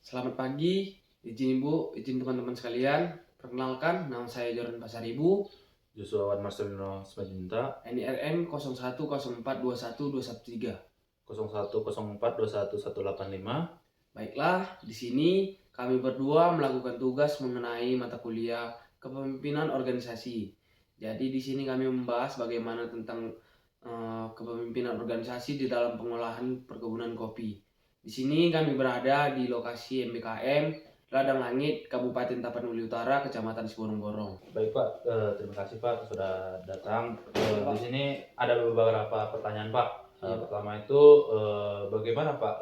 Selamat pagi, izin Ibu, izin teman-teman sekalian. Perkenalkan, nama saya Jordan Pasaribu, Joshua Wan Marcelino Simanjuntak NIRM 0104212113. 0104211185. Baiklah, di sini kami berdua melakukan tugas mengenai mata kuliah kepemimpinan organisasi. Jadi di sini kami membahas bagaimana tentang kepemimpinan organisasi di dalam pengolahan perkebunan kopi. Di sini kami berada di lokasi MBKM Ladang Langit, Kabupaten Tapanuli Utara, Kecamatan Siborong-Borong. Baik Pak, terima kasih Pak sudah datang. Di sini ada beberapa pertanyaan Pak. Iya, Pak. Pertama itu bagaimana Pak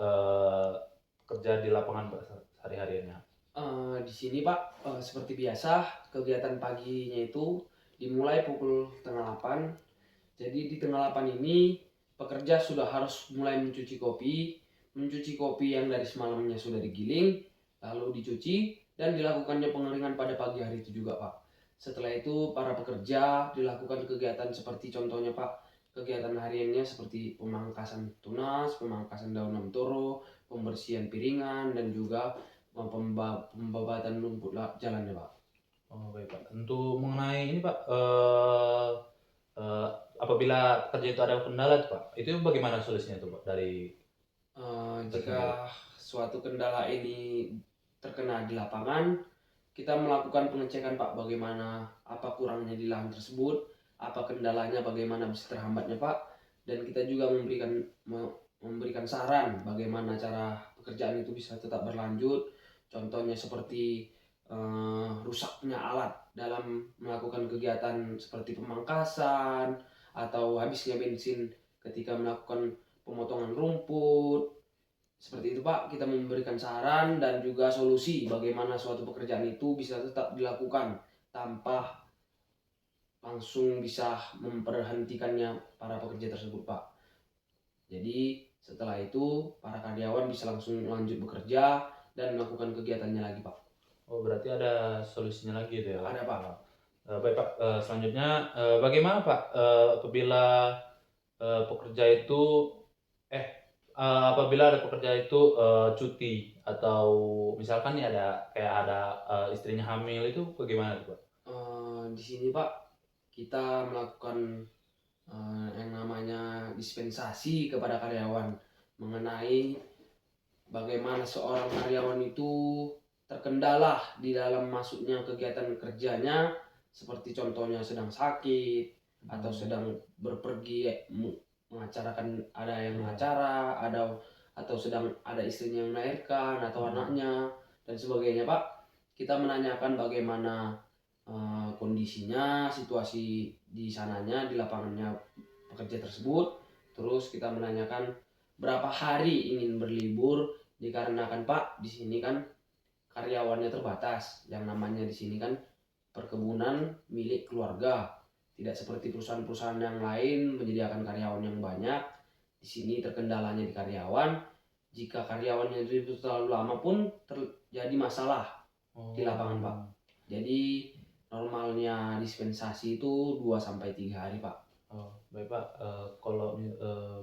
kerja di lapangan Pak sehari-harinya? Di sini Pak, seperti biasa kegiatan paginya itu dimulai pukul tengah 8. Jadi di tengah 8 ini pekerja sudah harus mulai mencuci kopi yang dari semalamnya sudah digiling, lalu dicuci dan dilakukannya pengeringan pada pagi hari itu juga Pak. Setelah itu para pekerja dilakukan kegiatan seperti contohnya Pak, kegiatan hariannya seperti pemangkasan tunas, pemangkasan daun amtoro, pembersihan piringan dan juga pembabatan rumput jalannya Pak. Oh baik Pak. Untuk mengenai ini Pak, apabila kerja itu ada kendala tuh Pak, itu bagaimana solusinya tuh Pak dari Jika suatu kendala ini terkena di lapangan, kita melakukan pengecekan Pak, bagaimana apa kurangnya di lahan tersebut, apa kendalanya, bagaimana bisa terhambatnya Pak, dan kita juga memberikan saran bagaimana cara pekerjaan itu bisa tetap berlanjut. Contohnya seperti rusaknya alat dalam melakukan kegiatan seperti pemangkasan atau habisnya bensin ketika melakukan pemotongan rumput. Seperti itu Pak, kita memberikan saran dan juga solusi bagaimana suatu pekerjaan itu bisa tetap dilakukan tanpa langsung bisa memberhentikannya para pekerja tersebut Pak. Jadi setelah itu para karyawan bisa langsung lanjut bekerja dan melakukan kegiatannya lagi Pak. Oh berarti ada solusinya lagi itu ya Pak? Ada Pak. Baik Pak, selanjutnya bagaimana Pak apabila pekerja itu apabila ada pekerja itu cuti atau misalkan nih ada istrinya hamil itu bagaimana tuh Pak? Di sini Pak, kita melakukan yang namanya dispensasi kepada karyawan mengenai bagaimana seorang karyawan itu terkendala di dalam masuknya kegiatan kerjanya, seperti contohnya sedang sakit atau sedang berpergi mengacarakan, ada yang acara, atau sedang ada istrinya yang melahirkan atau anaknya dan sebagainya Pak. Kita menanyakan bagaimana kondisinya, situasi di sananya, di lapangannya pekerja tersebut. Terus kita menanyakan berapa hari ingin berlibur, dikarenakan Pak di sini kan karyawannya terbatas. Yang namanya di sini kan perkebunan milik keluarga, tidak seperti perusahaan-perusahaan yang lain menyediakan karyawan yang banyak. Di sini terkendalanya di karyawan. Jika karyawannya itu terlalu lama pun terjadi masalah di lapangan Pak. Jadi normalnya dispensasi itu 2-3 hari Pak. Oh, baik Pak. Kalau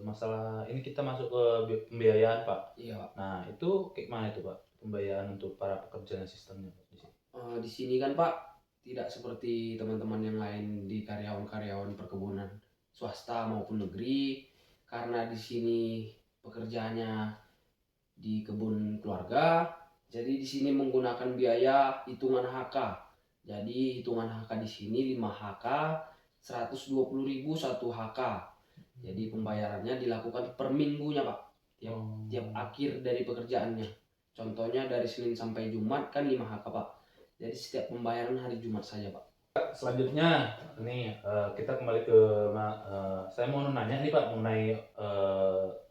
masalah ini kita masuk ke pembiayaan Pak. Iya Pak. Nah itu kayak mana itu Pak pembiayaan untuk para pekerja sistemnya Pak di sini? Di sini kan Pak tidak seperti teman-teman yang lain di karyawan-karyawan perkebunan swasta maupun negeri, karena di sini pekerjaannya di kebun keluarga. Jadi di sini menggunakan biaya hitungan HK. Jadi hitungan HK di sini 5 HK, 120.000 1 HK. Jadi pembayarannya dilakukan per minggunya Pak. Tiap akhir dari pekerjaannya. Contohnya dari Senin sampai Jumat kan 5 HK Pak. Jadi setiap pembayaran hari Jumat saja Pak. Selanjutnya nih kita kembali ke saya mau nanya nih Pak mengenai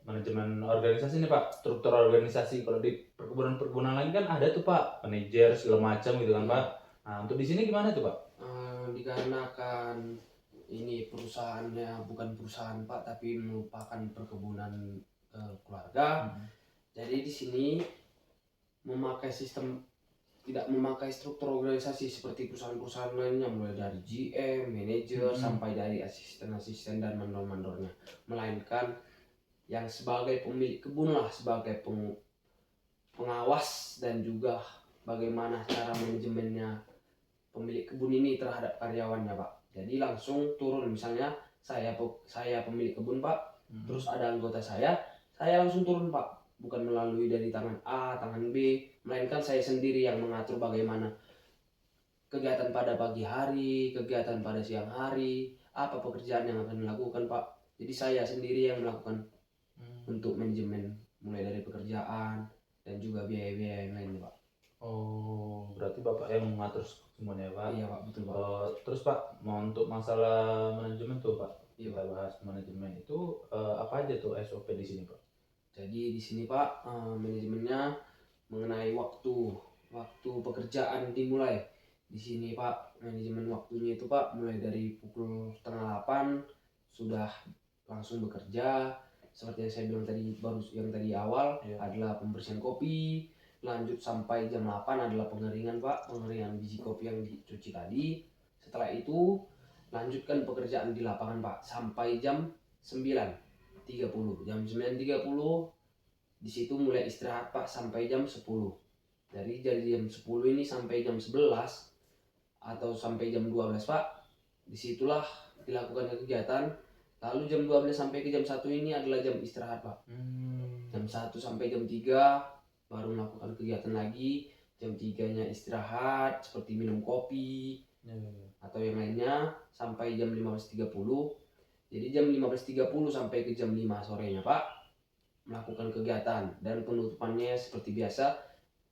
manajemen organisasi nih Pak, struktur organisasi. Kalau di perkebunan lain kan ada tuh Pak manajer segala macam gitu kan Pak. Nah untuk di sini gimana tuh Pak? Dikarenakan ini perusahaannya bukan perusahaan Pak, tapi merupakan perkebunan keluarga. Jadi di sini tidak memakai struktur organisasi seperti perusahaan-perusahaan lainnya, mulai dari GM, manajer sampai dari asisten-asisten dan mandor-mandornya, melainkan yang sebagai pemilik kebun lah, sebagai pengawas dan juga bagaimana cara manajemennya pemilik kebun ini terhadap karyawannya Pak. Jadi langsung turun, misalnya saya pemilik kebun Pak, terus ada anggota saya langsung turun Pak. Bukan melalui dari tangan A, tangan B, melainkan saya sendiri yang mengatur bagaimana kegiatan pada pagi hari, kegiatan pada siang hari, apa pekerjaan yang akan dilakukan Pak. Jadi saya sendiri yang melakukan untuk manajemen, mulai dari pekerjaan dan juga biaya-biaya yang lainnya Pak. Oh, berarti Bapak yang mengatur semuanya, Pak? Iya Pak, betul Pak. Terus Pak, mau untuk masalah manajemen tuh Pak, Iya, kita bahas manajemen itu apa aja tuh SOP di sini Pak? Jadi di sini Pak, manajemennya mengenai waktu pekerjaan dimulai. Di sini Pak, manajemen waktunya itu Pak mulai dari pukul setengah 8 sudah langsung bekerja. Seperti yang saya bilang tadi, baru yang tadi awal adalah pembersihan kopi, lanjut sampai jam 8 adalah pengeringan Pak, pengeringan biji kopi yang dicuci tadi. Setelah itu lanjutkan pekerjaan di lapangan Pak sampai jam 9.30. Jam 9.30 di situ mulai istirahat Pak sampai jam 10. Dari jam 10 ini sampai jam 11 atau sampai jam 12 Pak, disitulah dilakukan kegiatan. Lalu jam 12 sampai ke jam 1 ini adalah jam istirahat Pak. Jam 1 sampai jam 3 baru melakukan kegiatan lagi. Jam 3-nya istirahat seperti minum kopi atau yang lainnya sampai jam 15.30. Jadi jam 15.30 sampai ke jam 5 sorenya Pak melakukan kegiatan, dan penutupannya seperti biasa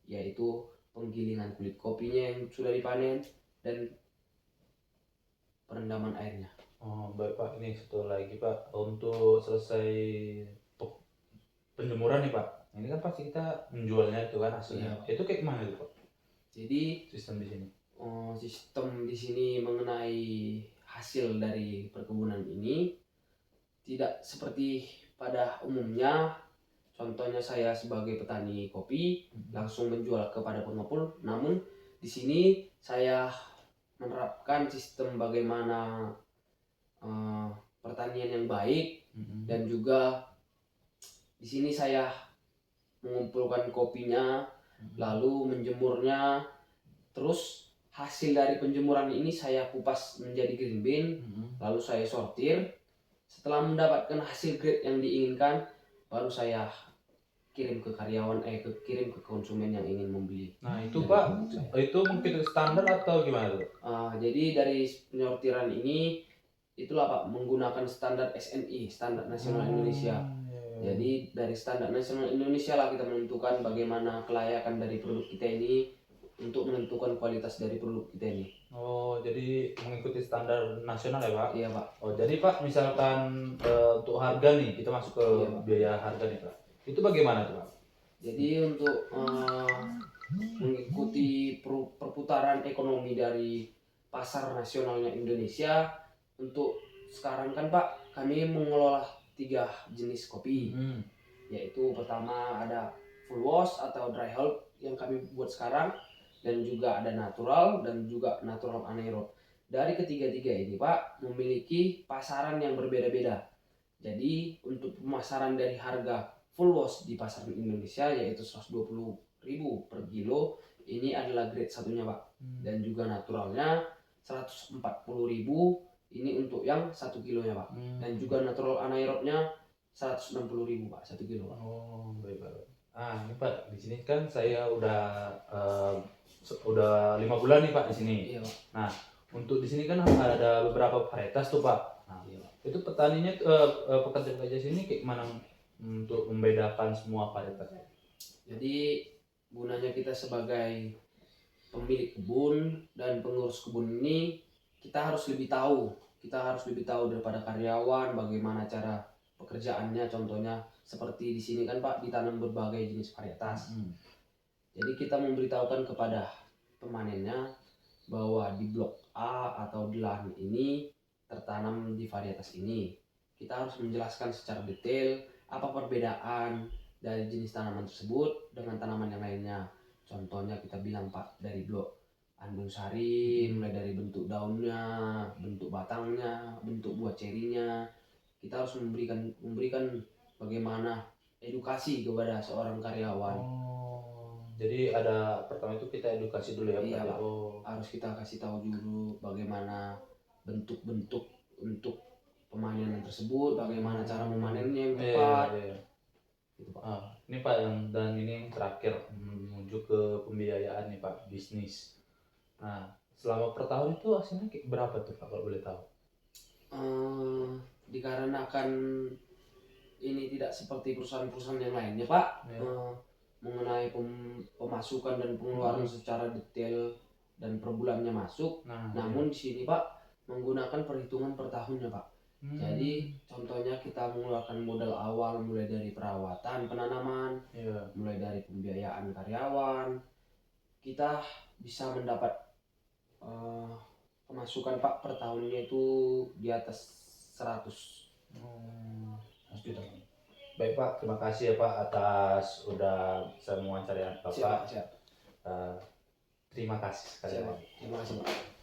yaitu penggilingan kulit kopinya yang sudah dipanen dan perendaman airnya. Oh baik Pak, ini satu lagi Pak, untuk selesai penjemuran nih Pak, ini kan pasti kita menjualnya itu kan hasilnya. Iya. Itu kayak gimana itu Pak? Jadi Sistem di sini? sistem di sini mengenai hasil dari perkebunan ini tidak seperti pada umumnya. Contohnya saya sebagai petani kopi langsung menjual kepada pengepul. Namun di sini saya menerapkan sistem bagaimana pertanian yang baik, dan juga di sini saya mengumpulkan kopinya lalu menjemurnya. Terus hasil dari penjemuran ini saya kupas menjadi green bean, lalu saya sortir. Setelah mendapatkan hasil grade yang diinginkan, baru saya kirim ke karyawan, kirim ke konsumen yang ingin membeli. Nah itu Pak, itu mungkin standar atau gimana tuh? Jadi dari penyortiran ini itulah Pak menggunakan standar SNI, Standar Nasional Indonesia. Jadi dari Standar Nasional Indonesia lah kita menentukan bagaimana kelayakan dari produk kita ini untuk menentukan kualitas dari produk kita ini. Oh, jadi mengikuti standar nasional ya Pak? Iya Pak. Oh, jadi Pak misalkan untuk harga nih, kita masuk ke biaya harga nih Pak. Itu bagaimana tuh Pak? Jadi untuk mengikuti perputaran ekonomi dari pasar nasionalnya Indonesia, untuk sekarang kan Pak kami mengelola 3 jenis kopi. Yaitu pertama ada full wash atau dry hop yang kami buat sekarang, dan juga ada natural dan juga natural anaerob. Dari ketiga-tiga ini Pak memiliki pasaran yang berbeda-beda. Jadi untuk pemasaran dari harga full wash di pasar Indonesia yaitu 120.000 per kilo, ini adalah grade satunya Pak. Dan juga naturalnya 140.000, ini untuk yang 1 kilonya Pak. Dan juga natural anaerobnya 160.000 Pak, 1 kilo Pak. Oh, baik Pak. Ini Pak, di sini kan saya udah 5 bulan nih Pak di sini. Iya Pak. Nah, untuk di sini kan ada beberapa varietas tuh Pak. Nah, Iya Pak. itu petaninya pekerja-pekerja sini kayak mana untuk membedakan semua varietas? Jadi gunanya kita sebagai pemilik kebun dan pengurus kebun ini, kita harus lebih tahu daripada karyawan bagaimana cara pekerjaannya. Contohnya seperti di sini kan Pak ditanam berbagai jenis varietas. Jadi kita memberitahukan kepada pemanennya bahwa di blok A atau di lahan ini tertanam di varietas ini. Kita harus menjelaskan secara detail apa perbedaan dari jenis tanaman tersebut dengan tanaman yang lainnya. Contohnya kita bilang Pak, dari blok Andung Sari, mulai dari bentuk daunnya, bentuk batangnya, bentuk buah cerinya, kita harus memberikan bagaimana edukasi kepada seorang karyawan. Jadi ada pertama itu kita edukasi dulu ya Iya, Pak. Pak. Oh. Harus kita kasih tahu dulu bagaimana bentuk-bentuk untuk pemanenan tersebut, bagaimana cara memanennya yang Iya, tepat. iya, iya. Gitu, Pak. Ini Pak dan ini yang terakhir menuju ke pembiayaan nih Pak, bisnis. Nah, selama per tahun itu hasilnya berapa tuh Pak kalau boleh tahu? Dikarenakan ini tidak seperti perusahaan-perusahaan yang lainnya, Pak. Ya. Mengenai pemasukan dan pengeluaran secara detail dan per bulannya masuk. Nah, Namun di sini, Pak, menggunakan perhitungan per tahunnya, Pak. Jadi contohnya kita mengeluarkan modal awal mulai dari perawatan penanaman, iya. mulai dari pembiayaan karyawan, kita bisa mendapat pemasukan, Pak, per tahunnya itu di atas 100 juta. Baik Pak, terima kasih ya Pak atas udah saya mewawancarai Bapak. Siap. Terima kasih sekali Siap, lagi. Pak. Terima kasih, Pak.